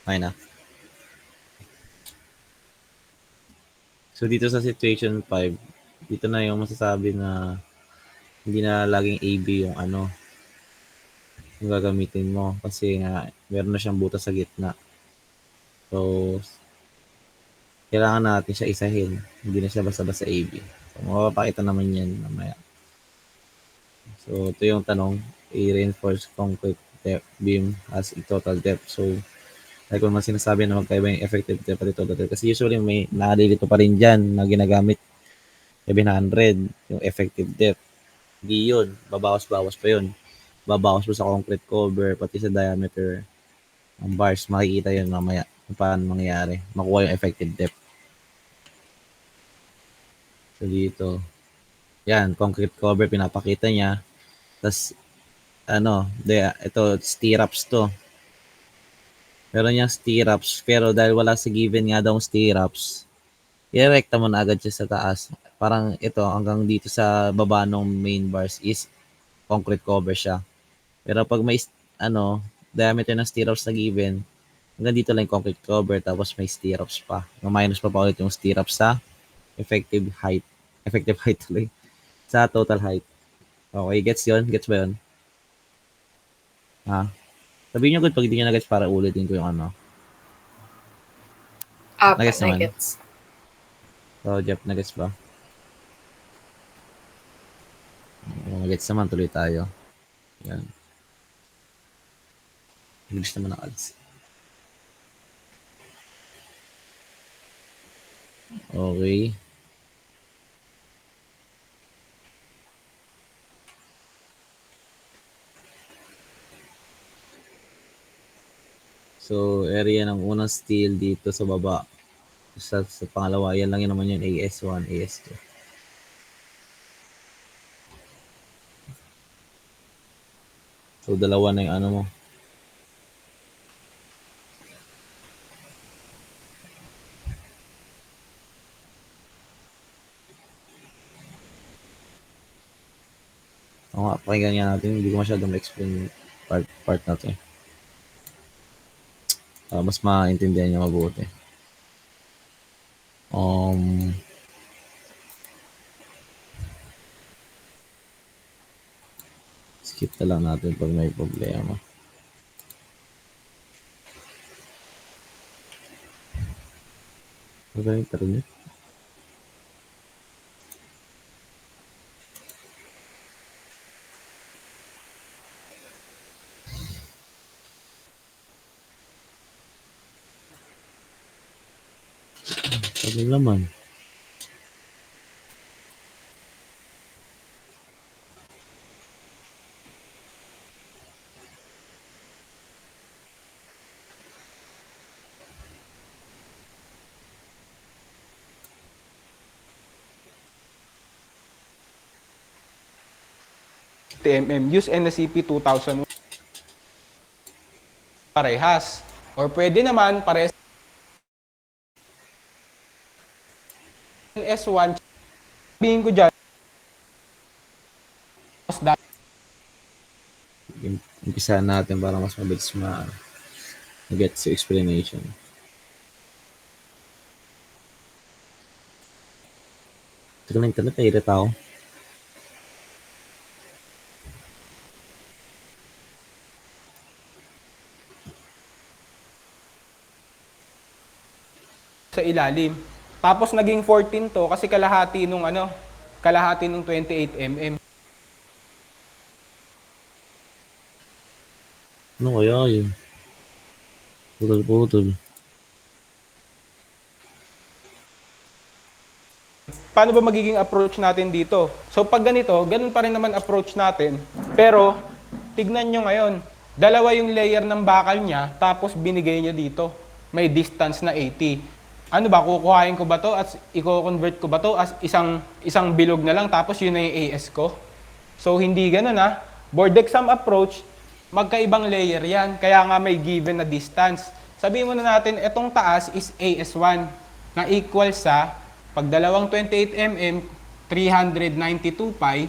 Okay na. So, dito sa situation 5, dito na yung masasabi na hindi na laging AB yung ano, yung gagamitin mo. Kasi nga, meron na siyang butas sa gitna. So, kailangan natin siya isahin. Hindi na siya basta-basta AB. So, mapapakita naman yan mamaya. So, ito yung tanong, i-reinforce concrete depth beam as a total depth. So, like kung mas sinasabi na magkaiba yung effective depth at total depth. Kasi usually may nakalilito pa rin dyan na ginagamit 700 yung effective depth. Hindi yun. Babawas-bawas pa yun. Babawas mo sa concrete cover, pati sa diameter ng bars. Makikita yun mamaya kung paano mangyayari. Makuha yung effective depth. So, dito. Yan, concrete cover, pinapakita niya. Tapos, ito, stirrups to. Meron niyang stirrups, pero dahil wala sa given nga daw stirrups, i-rekta mo na agad siya sa taas. Parang ito, hanggang dito sa baba ng main bars is concrete cover siya. Pero pag may, diameter ng stirrups na given, hanggang dito lang yung concrete cover, tapos may stirrups pa. Minus pa ulit yung stirrups sa effective height. Effective height tuloy. Sa total height. Okay, gets yun? Gets ba yun? Ha? Sabihin nyo good pag hindi nyo na-gets para ulitin ko yung ano. Apa, Na-gets naman. nuggets. So, Jeff, na-gets ba? Na-gets naman, tuloy tayo. Yan. English naman ang ads. Okay. So, area ng unang steel dito sa baba. Sa pangalawa, yan lang yun naman yun, AS1, AS2. So, dalawa na yung ano mo. Oo nga, pakinggan nga natin. Hindi ko masyadong explain part na to. Mas maintindihan niya mabuti. Skip na lang natin pag may problema. Magaling pa rin yun. Sabi naman. TMM, use NSCP 2000 parehas. Or pwede naman parehas S1, sabihin ko dyan, Umpisahan natin para mas mabilis ma-get sa explanation. Ito na internet, naiirita ako. sa ilalim. Tapos naging 14 to kasi kalahati nung 28 mm. Ano kaya yun? Putol-putol. Paano ba magiging approach natin dito? So pag ganito, ganun pa rin naman approach natin. Pero tignan nyo ngayon, dalawa yung layer ng bakal niya tapos binigay niya dito. May distance na 80. Ano ba, kukuhain ko ba to at i-convert ko ba to as isang bilog na lang tapos yun na yung AS ko? So hindi ganun ha. Board exam approach, magkaibang layer yan. Kaya nga may given na distance. Sabihin muna natin, itong taas is AS1 na equal sa pag dalawang 28 mm, 392 pi.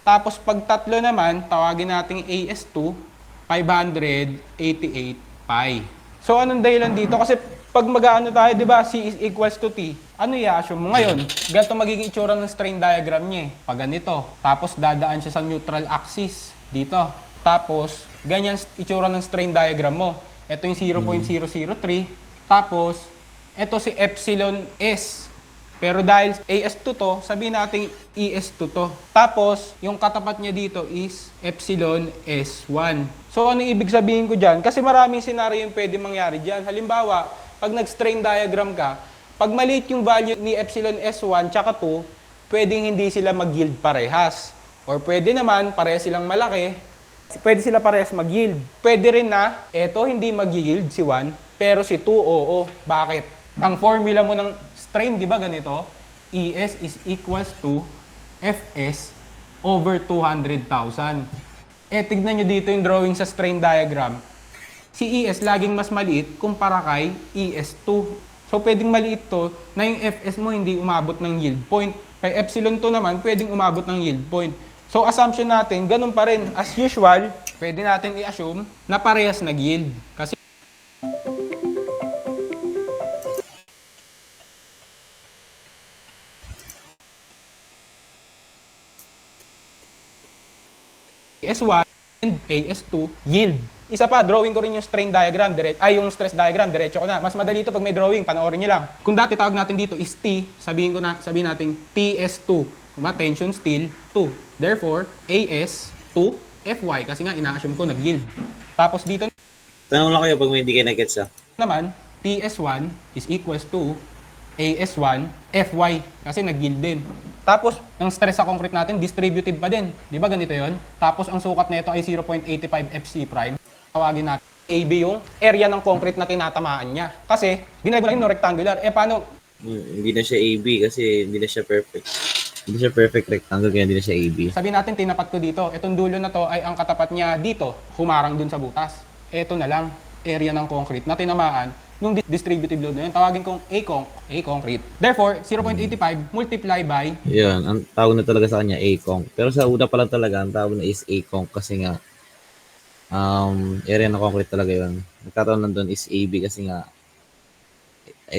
Tapos pag tatlo naman, tawagin nating AS2, 588 pi. So anong dahilan dito? Kasi pag mag-ano tayo, di ba, C is equals to T, ano i-assume mo ngayon? Ganito magiging itsura ng strain diagram niya eh. Pag ganito. Tapos dadaan siya sa neutral axis dito. Tapos, ganyan itsura ng strain diagram mo. Ito yung 0.003. Tapos, ito si epsilon S. Pero dahil AS2 to, sabihin natin ES2 to. Tapos, yung katapat niya dito is epsilon S1. So, ano ibig sabihin ko dyan? Kasi maraming senaryo yung pwede mangyari dyan. Halimbawa, pag nag-strain diagram ka, pag maliit yung value ni epsilon S1 tsaka 2, pwedeng hindi sila mag-yield parehas. Or pwede naman, parehas silang malaki, pwede sila parehas mag-yield. Pwede rin na, eto hindi mag-yield si 1, pero si 2 oo. Bakit? Ang formula mo ng strain, di ba ganito? ES is equals to FS over 200,000. Tignan nyo dito yung drawing sa strain diagram. Si ES laging mas maliit kumpara kay ES2. So, pwedeng maliit to na yung FS mo hindi umabot ng yield point. Kay epsilon 2 naman, pwedeng umabot ng yield point. So, assumption natin, ganun pa rin. As usual, pwede natin i-assume na parehas nag-yield. Kasi AS1 and AS2 yield. Isa pa, drawing ko rin yung strain diagram, yung stress diagram, diretso ko na. Mas madali ito pag may drawing, panoorin niyo lang. Kung dati tawag natin dito is T, sabihin natin TS2, diba? Tension steel 2. Therefore, AS2 FY, kasi nga ina-assume ko nag-yield. Tapos dito Tanong lang kayo pag may hindi kayo nag-gets naman, TS1 is equals to AS1 FY, kasi nag-yield din. Tapos, ang stress sa concrete natin, distributive pa din. Di ba ganito yon? Tapos, ang sukat nito ay 0.85 FC prime. Tawagin natin AB yung area ng concrete na tinatamaan niya. Kasi, ginagawa lang yung rectangular. Paano? Hindi na siya AB kasi hindi na siya perfect. Hindi siya perfect rectangle kaya hindi na siya AB. Sabihin natin, tinapat ko dito. Itong dulo na to ay ang katapat niya dito. Humarang dun sa butas. Ito na lang, area ng concrete na tinamaan nung distributive load na yun. Tawagin kong A concrete. Therefore, 0.85 multiply by... Yun, ang tawag na talaga sa kanya A-conc. Pero sa una pa lang talaga, ang tawag na is A-conc kasi nga area ng concrete talaga yun. Nagkataon lang doon is AB kasi nga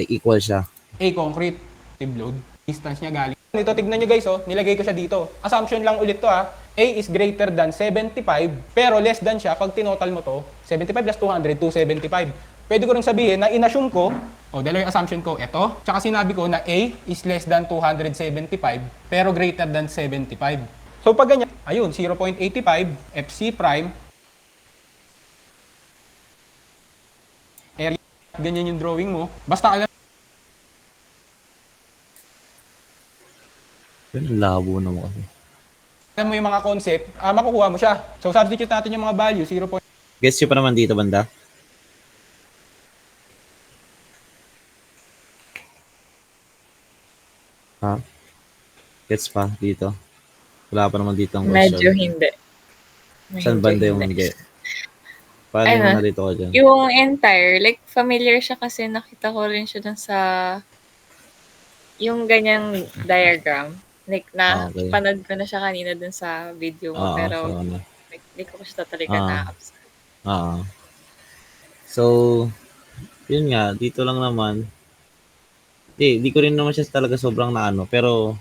equal siya. A concrete load. Distance niya galing. Ito, tignan nyo guys, nilagay ko siya dito. Assumption lang ulit to A is greater than 75, pero less than siya pag tinotal mo to. 75 plus 200, 275. Pwede ko rin sabihin na inassume ko, dalawa yung assumption ko, ito. Tsaka sinabi ko na A is less than 275, pero greater than 75. So pag ganyan, ayun, 0.85 FC prime, area, ganyan yung drawing mo. Basta alam Yun, labo na mo kasi. mo yung mga concept, makukuha mo siya. So substitute natin yung mga value, 0. Gets nyo pa naman dito, banda? Ha? Gets pa dito? Wala pa naman dito ang Medyo question. hindi. Saan Medyo banda yung hindi. hindi? Paano Ano? yung nalito ko dyan? Yung entire, like familiar siya kasi nakita ko rin siya dun sa yung ganyang diagram. Like Okay. panood ko na siya kanina dun sa video mo, Oo, pero so ano. like, hindi ko pa siya talaga Ah. na-observe. Oo. So, yun nga, dito lang naman. Di ko rin naman siya talaga sobrang naano. Pero,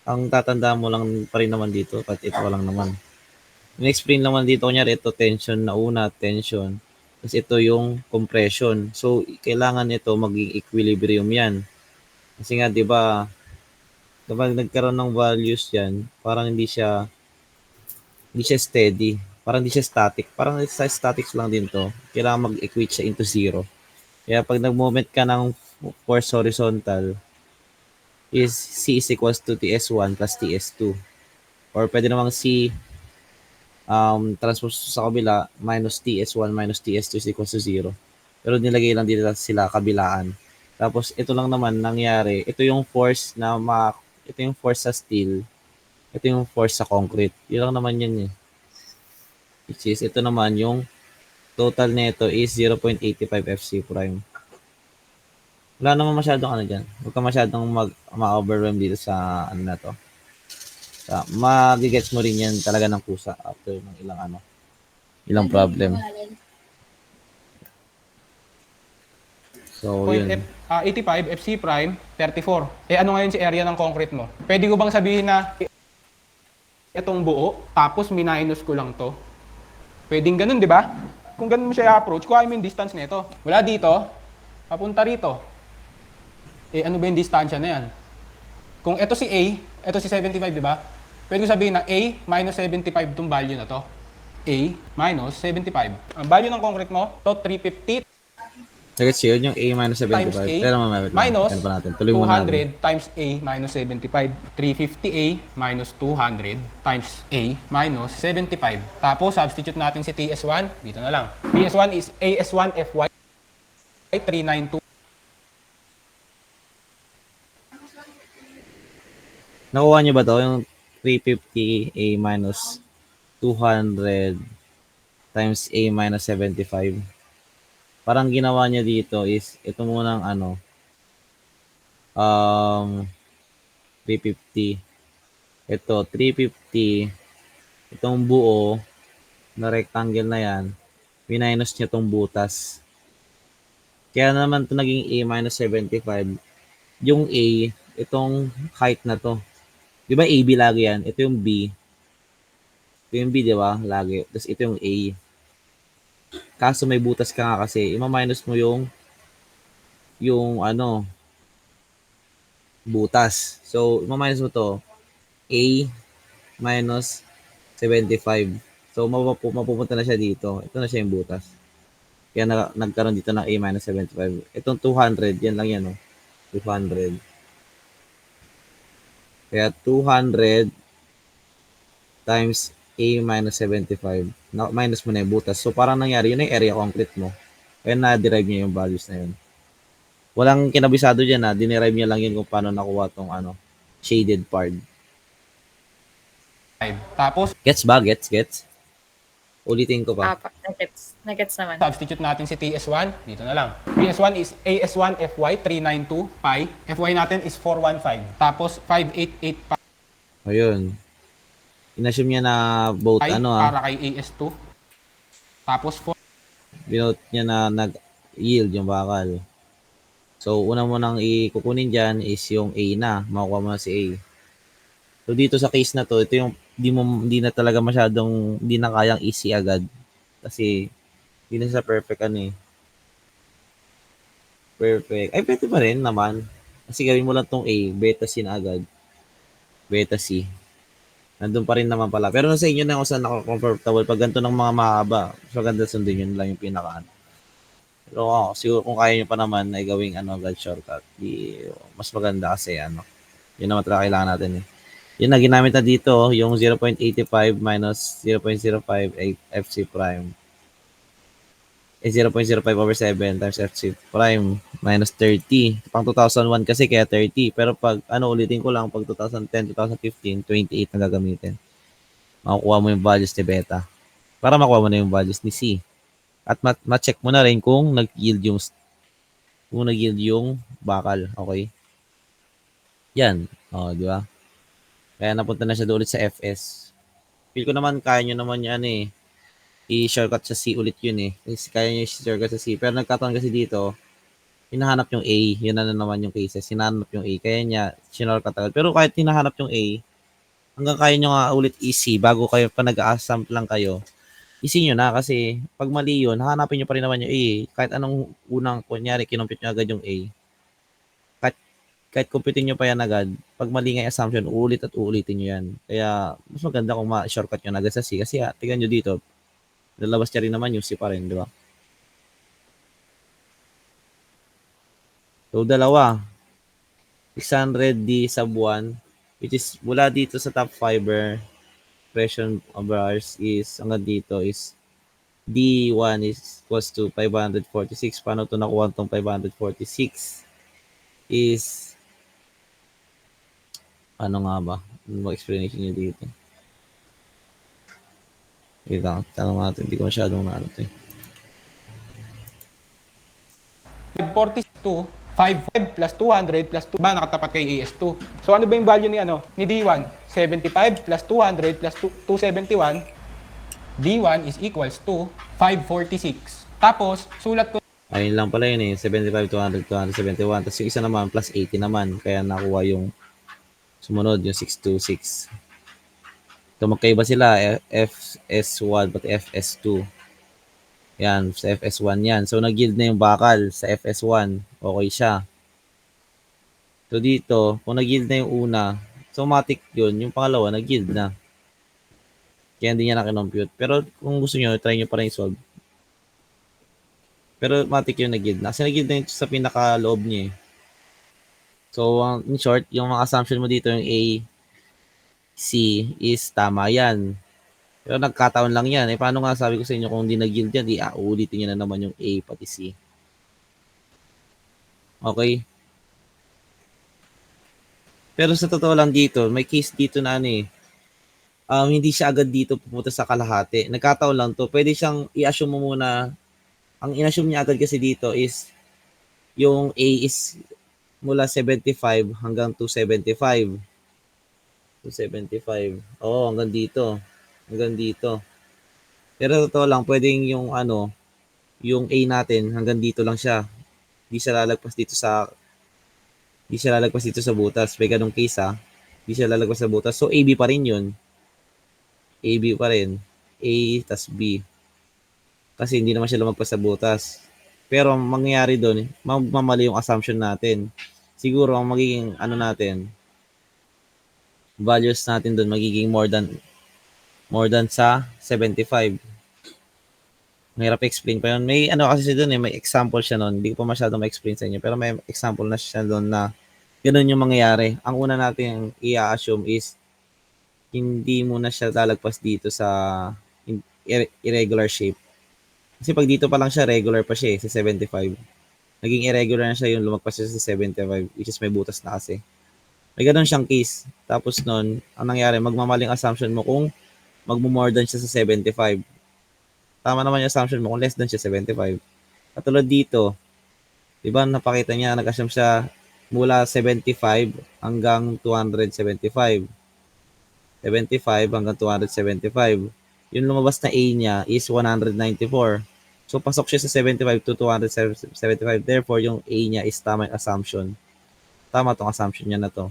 ang tatanda mo lang pa rin naman dito, at ito lang naman. In-explain naman dito, kunyari, ito tension na una, tension. Tapos ito yung compression. So, kailangan ito maging equilibrium yan. Kasi nga, di ba, kapag nagkaroon ng values yan, parang hindi siya steady. Parang hindi siya static. Parang sa statics lang din to. Kailangan mag-equate siya into zero. Kaya pag nag-moment ka ng force horizontal, is C is equals to TS1 plus TS2. Or pwede namang C transpose sa kabila minus TS1 minus TS2 is equals to 0. Pero nilagay lang dito sila kabilaan. Tapos ito lang naman nangyari. Ito yung force ito yung force sa steel. Ito yung force sa concrete. Yun lang naman yun eh. Which is ito naman yung total nito is 0.85 FC prime. Wala naman masyadong ano dyan. Huwag ka masyadong ma-overwhelm dito sa ano na to. Magigets mo rin yan talaga ng kusa after ng ilang problem. So, Point yun. 85, FC prime, 34. Ano ngayon si area ng concrete mo? Pwede ko bang sabihin na itong buo, tapos minus ko lang to? Pwedeng ganun, di ba? Kung ganun mo siya i-approach, kuha mo yung distance nito. Wala dito, papunta rito. Ano ba yung distansya na yan? Kung ito si A, ito si 75, di ba? Pwede ko sabihin na A minus 75 itong value na to. A minus 75. Ang value ng concrete mo, to 350 Nagets yun, yung A minus times 75. A Pero mamaya, minus yan pa natin. Tuloy muna natin. 200 times A minus 75. 350A minus 200 times A minus 75. Tapos, substitute natin si TS1. Dito na lang. TS1 is AS1 FY 392. Nakuha niyo ba to? Yung 350 A minus 200 times A minus 75. Parang ginawa niya dito is, ito munang 350. Ito, 350. Itong buo na rectangle na yan, minus niya itong butas. Kaya naman ito naging A minus 75. Yung A, itong height na to. Di ba AB lagi yan? Ito yung B. Ito yung B, di ba? Lagi. Tapos ito yung A. Kaso may butas ka nga kasi, ima-minus mo yung butas. So, ima-minus mo to, A minus 75. So, mapupunta na siya dito. Ito na siya yung butas. Kaya nagkaroon dito ng A minus 75. Itong 200, yan lang yan, 200. Kaya 200 times A minus 75. Minus mo na yung butas. So, parang nangyari, yun na yung area concrete mo. Kaya na-derive niya yung values na yun. Walang kinabisado dyan, dinerive niya lang yun kung paano nakuha tong shaded part. Tapos, Gets ba? Gets? Ulitin ko pa. Nagets naman. substitute natin si TS1. Dito na lang. TS1 is AS1 FY 392 pi. FY natin is 415. Tapos, 588 pi Ayun. Inassume niya na both para kay AS2. Tapos, binote niya na nag-yield yung bakal. So, una mo nang ikukunin dyan is yung A na. Makukuha mo na si A. So, dito sa case na to, ito yung hindi na talaga masyadong, hindi na kayang easy agad. Kasi, hindi na siya perfect Perfect. Ay, pwede pa rin naman. Kasi gawin mo lang tong A, beta C na agad. Beta C. Nandun pa rin naman pala. Pero nasa inyo na kung saan naka-comfortable. Pag ganito ng mga mahaba, mas maganda sundin yun lang yung pinaka. Pero siguro kung kaya nyo pa naman ay gawing agad shortcut. Mas maganda kasi yun naman talaga kailangan natin Yun na ginamit na dito, yung 0.85 minus 0.05 FC prime. 0.05 over 7 times FC prime minus 30. Pang 2001 kasi kaya 30. Pero pag ulitin ko lang, pag 2010, 2015, 28 na gagamitin. Makukuha mo yung values ni beta. Para makuha mo na yung values ni C. At ma-check mo na rin kung nag-yield yung bakal. Okay? Yan. Di ba? Kaya napunta na siya ulit sa FS. Feel ko naman kaya nyo naman yan i-shortcut sa C ulit yun Kasi kaya nyo i-shortcut sa C. Pero nagkataon kasi dito, hinahanap yung A. Yun na naman yung cases. Hinahanap yung A. Kaya niya, shortcut agad. Pero kahit hinahanap yung A, hanggang kaya nyo nga ulit i-C bago kayo pa nag-a-assump lang kayo, i-C nyo na kasi pag mali yun, hahanapin nyo pa rin naman yung A. Kahit anong unang, kunyari, kinumpute nyo agad yung A. Kahit kumpitin nyo pa yan agad, pag mali nga yung assumption, uulit at uulitin nyo yan. Kaya, mas maganda kung ma-shortcut nyo na agad sa C. Kasi tignan nyo dito, lalabas niya rin naman yung C pa rin, di ba? So, dalawa. 600D sub 1, which is mula dito sa top fiber, pressure bars is, hanggang dito is, D1 is equals to 546. Paano ito nakuha itong 546? Is, ano nga ba? Ano ba explanation niyo dito? Wait lang, tanong natin. Hindi ko masyadong na 542, 55 plus 200 plus 2 ba nakatapat kay AS2. So ano ba yung value ni D1? 75 plus 200 plus 271. D1 is equals to 546. Tapos, sulat ko Ayun lang pala yun eh. 75, 200, 271. Tapos yung isa naman, plus 80 naman. Kaya nakuha yung sumunod, yung 626. So magkaiba sila, FS1 pati FS2. Yan, sa FS1 yan. So nag-yield na yung bakal sa FS1. Okay siya. So dito, kung nag-yield na yung una, so automatic yun. Yung pangalawa, nag-yield na. Kaya hindi niya na-compute. Pero kung gusto nyo, try nyo pa rin solve. Pero automatic yung nag-yield na. Kasi nag-yield na yun sa pinaka-loob niya eh. So, in short, yung mga assumption mo dito, yung A, C is tama yan. Pero nagkataon lang yan. Eh, paano nga sabi ko sa inyo kung hindi nag-yield yan, di uulitin nyo na naman yung A pati C. Okay? Pero sa totoo lang dito, may case dito na ano eh, hindi siya agad dito pupunta sa kalahati. Nagkataon lang to. Pwede siyang i-assume mo muna, ang in-assume niya agad kasi dito is, yung A is mula 75 hanggang 275. 275. Oo, hanggang dito. Hanggang dito. Pero totoo lang, pwedeng yung ano, yung A natin, hanggang dito lang siya. Di siya lalagpas dito sa butas. May ganung case ha. Di siya lalagpas sa butas. So AB pa rin 'yun. AB pa rin. A tas B. Kasi hindi naman siya lumagpas sa butas. Pero ang mangyayari doon, mamali yung assumption natin. Siguro ang magiging ano natin, values natin doon magiging more than sa 75. Mahirap explain pa yun. May ano kasi doon eh, may example siya noon. Hindi ko pa masyadong ma-explain sa inyo. Pero may example na siya doon na ganun yung mangyayari. Ang una natin i-assume is hindi muna siya lalagpas dito sa irregular shape. Kasi pag dito pa lang siya, regular pa siya eh, sa 75. Naging irregular na siya yung lumagpas siya sa 75, which is may butas na kasi. May ganun siyang case. Tapos nun, ang nangyari, magmamaling assumption mo kung magmo-more than siya sa 75. Tama naman yung assumption mo kung less than siya 75. Katulad dito, di ba napakita niya, nag-assume siya mula 75 hanggang 275. 75 hanggang 275. Yung lumabas na A niya is 194. So, pasok siya sa 75 to 275. Therefore, yung A niya is tama yung assumption. Tama tong assumption niya na to.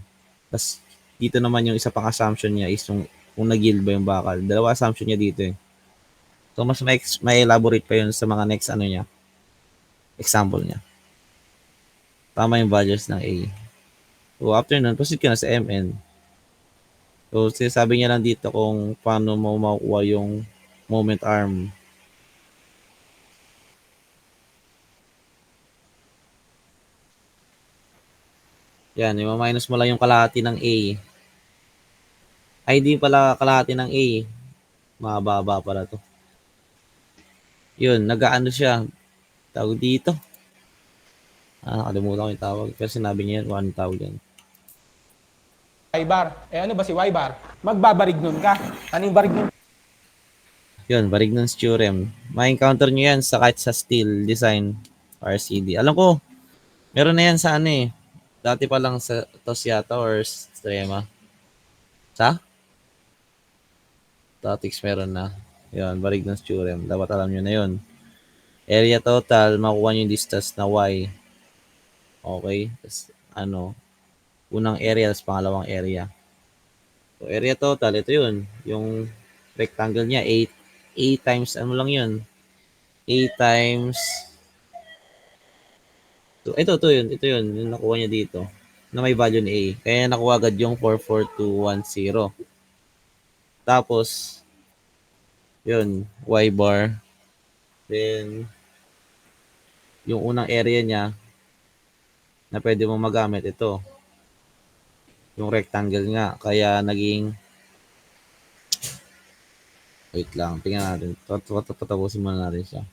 Tapos, dito naman yung isa pang assumption niya is yung kung nag-yield ba yung bakal. Dalawa assumption niya dito eh. So, mas may elaborate pa yun sa mga next ano niya. Example niya. Tama yung values ng A. So, after nun, proceed ka na sa MN. So, sinasabi niya lang dito kung paano mo makukuha yung moment arm. Yan, i-minus mo lang yung kalahati ng A. Ay, di pala kalahati ng A. Mababa pala to. Yun, nag-aano siya. Tawag dito. Nakalimutan ko yung tawag. Pero sinabi niya yan, anong tawag yan. Y-bar. Eh ano ba si Y-bar? Magbabarignon ka. Ano yung barignon? Yun, Varignon's theorem. Ma-encounter nyo yan sa kahit sa steel design RCD. Alam ko, meron na yan sa ano eh. Dati pa lang sa TOS yata or Strema. Sa? Statics meron na. Yun, Varignon's theorem. Dapat alam nyo na yun. Area total, makuha nyo yung distance na Y. Okay? Tapos, ano, unang area, tapos pangalawang area. So, area total, ito yun. Yung rectangle niya, 8 times, ano lang yun? 8 times, ito yun, yung nakuha niya dito, na may value ni A. Kaya nakuha agad yung 44210. Tapos, yun, Y bar. Then, yung unang area niya, na pwede mo magamit, ito. Yung rectangle nga. Kaya naging, wait lang, tingnan natin. Patapusin muna natin siya.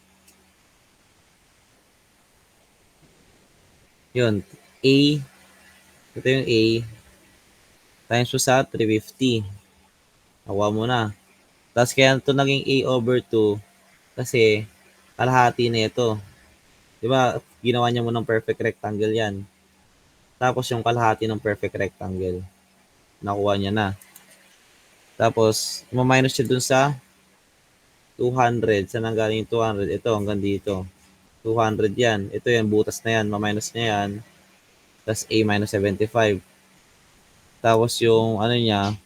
Yun, A, ito yung A, times mo sa 350. Nakuha mo na. Tapos kaya ito naging A over 2 kasi kalahati na ito. Diba, ginawa niya mo ng perfect rectangle yan. Tapos yung kalahati ng perfect rectangle, nakuha niya na. Tapos, ma-minus siya dun sa 200. Saan nanggaling yung 200? Ito, hanggang dito. 200 yan. Ito yan, butas na yan, ma-minus na yan. Tapos A minus 75. Tapos yung ano niya,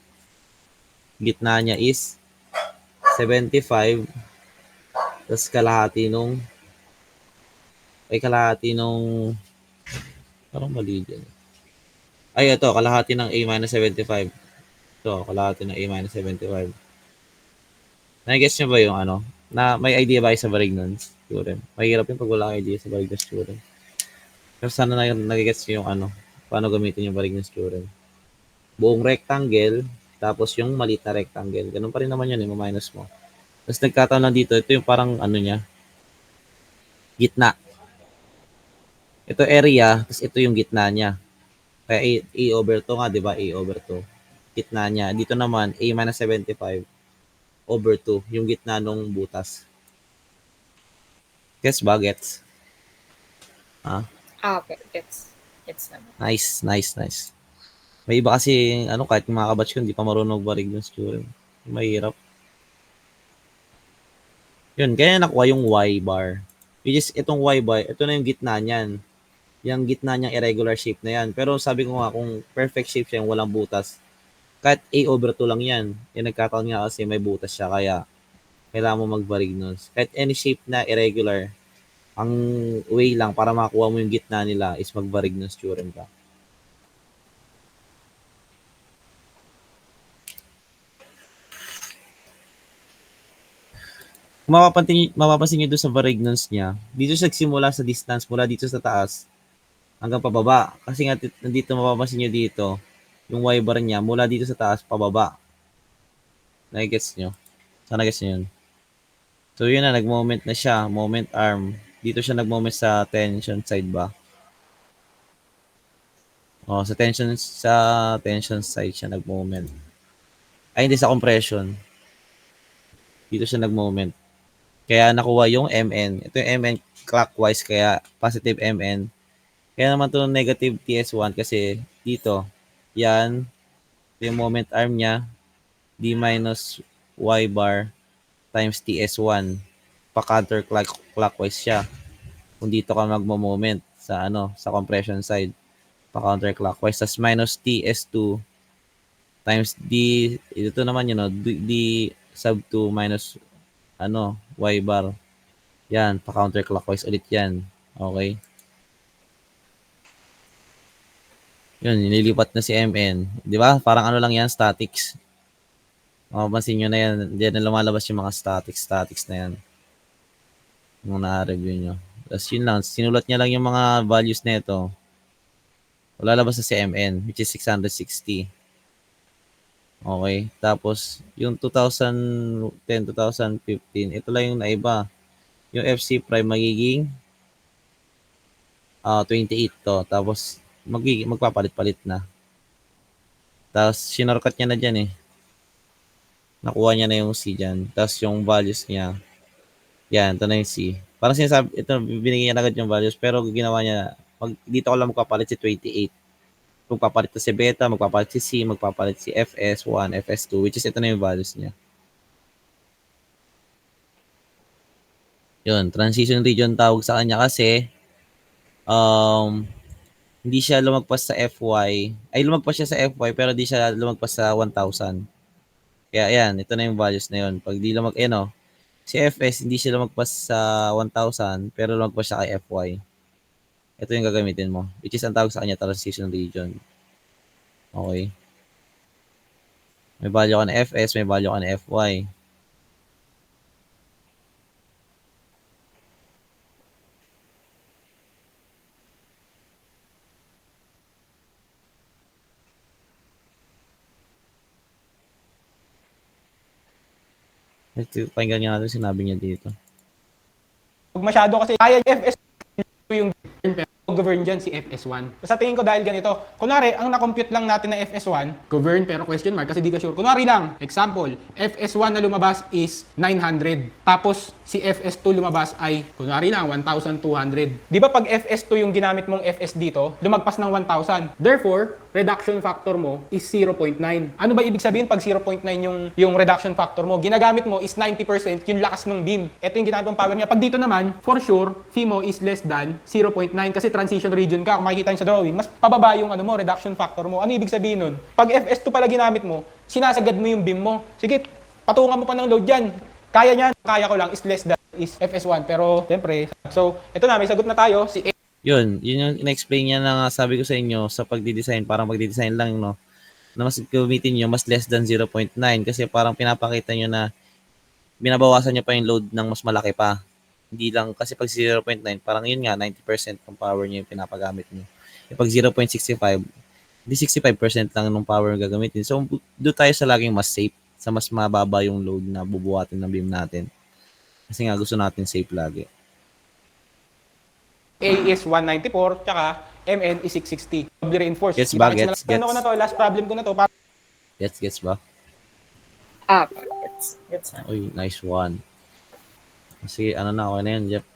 gitna niya is 75. Tapos kalahati nung, parang mali dyan. Ay, ito, kalahati ng A minus 75. Ito, kalahati ng A minus 75. Nag-guess nyo ba yung ano? Na may idea ba kayo sa Varignons theorem? Mahirap yung pag wala kang idea sa Varignons theorem. Pero sana nag-guess nyo yung ano, paano gamitin yung Varignons theorem. Buong rectangle, tapos yung maliit na rectangle. Ganun pa rin naman yun, minus mo. Tapos nagkataon lang dito, ito yung parang ano niya, gitna. Ito area, tapos ito yung gitna niya. Kaya A over 2 nga, di ba? A over 2. Gitna niya. Dito naman, A minus 75 over 2, yung gitna nung butas. Gets ba? Gets? Okay, gets naman. Nice. May iba kasi, ano, kahit yung mga kabatch ko, hindi pa marunong Varignons theorem. Mahirap. Yun, kaya nakuha yung Y bar. Which is, itong Y bar, ito na yung gitna niyan. Yung gitna niyang irregular shape na yan. Pero sabi ko nga, kung perfect shape siya, yung walang butas, kahit A over 2 lang yan. Yung nagkataon nga kasi may butas siya, kaya kailangan mo mag-Varignons. Kahit any shape na irregular, ang way lang para makakuha mo yung gitna nila is mag-Varignons theorem ka. Kung mapapansin nyo doon sa Varignons niya, dito siya nagsimula sa distance mula dito sa taas hanggang pababa. Kasi nga nandito mapapansin nyo dito, yung Y bar niya mula dito sa taas pababa. Nagigets nyo? Sana gets nyo yun. So yun na, nag-moment na siya, moment arm. Dito siya nag-moment sa tension side ba? Oh, sa tension side siya nag-moment. Ay, hindi, sa compression. Dito siya nag-moment. Kaya nakuha yung MN. Ito yung MN clockwise, kaya positive MN. Kaya naman ito negative TS1 kasi dito, yan, yung moment arm niya, D minus Y bar times TS1. Pa-counterclockwise siya. Kung dito ka magmo-moment sa sa compression side, pa-counterclockwise. Tas minus TS2 times D, ito naman yun, D sub 2 minus Y bar. Yan, pa-counterclockwise ulit yan. Okay? Yun, nililipat na si MN. Di ba? Parang lang yan, statics. Mapapansin nyo na yan. Diyan na lumalabas yung mga statics na yan. Yung na-review nyo. Tapos yun lang, sinulat niya lang yung mga values na ito. Lalabas na si MN, which is 660. Okay. Tapos, yung 2010, 2015, ito lang yung naiba. Yung FC prime magiging 28 to. Tapos, magpapalit-palit na. Tapos, sinorkat niya na dyan eh. Nakuha niya na yung C dyan. Tapos, yung values niya, yan, ito na yung C. Parang sinasabi, ito, binigyan niya na agad yung values, pero ginawa niya, dito ko lang magpapalit si 28. Magpapalit si beta, magpapalit si C, magpapalit si FS1, FS2, which is ito na yung values niya. Yun, transition region tawag sa kanya kasi, hindi siya lumagpas sa FY. Ay, lumagpas siya sa FY, pero hindi siya lumagpas sa 1,000. Kaya, yan, ito na yung values na yun. Pag di si FS, hindi siya lumagpas sa 1,000, pero lumagpas siya kay FY. Ito yung gagamitin mo, which is ang tawag sa kanya, transition region. Okay. May value ka na FS, may value ka na FY. Pakinggan nga natin sinabi niya dito. Pag masyado kasi kaya yung FS yung mag-govern dyan si FS1. Sa tingin ko dahil ganito, kunwari, ang na-compute lang natin na FS1, govern pero question mark kasi di ka sure. Kunwari lang, example, FS1 na lumabas is 900. Tapos, si FS2 lumabas ay, kunwari lang, 1,200. Di ba pag FS2 yung ginamit mong FS dito, lumagpas ng 1,000. Therefore, reduction factor mo is 0.9. Ano ba ibig sabihin pag 0.9 yung reduction factor mo? Ginagamit mo is 90% yung lakas ng beam. Ito yung ginamit mong power niya. Pag dito naman, for sure, phi mo is less than 0.9 kasi transition region ka. Kung makikita niyo sa drawing, mas pababa yung ano mo, reduction factor mo. Ano ibig sabihin nun? Pag FS2 pala ginamit mo, sinasagad mo yung beam mo. Sige, patungan mo pa ng load dyan. Kaya niyan. Kaya ko lang is less than is FS1. Pero, siyempre, so, ito na, may sagot na tayo. Si Yun yung in-explain niya na nga sabi ko sa inyo sa pagdi-design, parang pagdi-design lang, no? Na mas gamitin nyo, mas less than 0.9 kasi parang pinapakita nyo na binabawasan nyo pa yung load ng mas malaki pa. Hindi lang, kasi pag 0.9, parang yun nga, 90% ng power nyo yung pinapagamit nyo. E pag 0.65, hindi 65% lang ng power yung gagamitin. So, doon tayo sa laging mas safe, sa mas mababa yung load na bubuhatin ng beam natin. Kasi nga, gusto natin safe lagi. A is 194, tsaka MN is 660. Doubly reinforced. Gets ba? Gets. Ano ko na to, last problem ko na to. Gets ba? Ah, gets na. Uy, nice one. Sige, ano na, okay na yan, Jeff.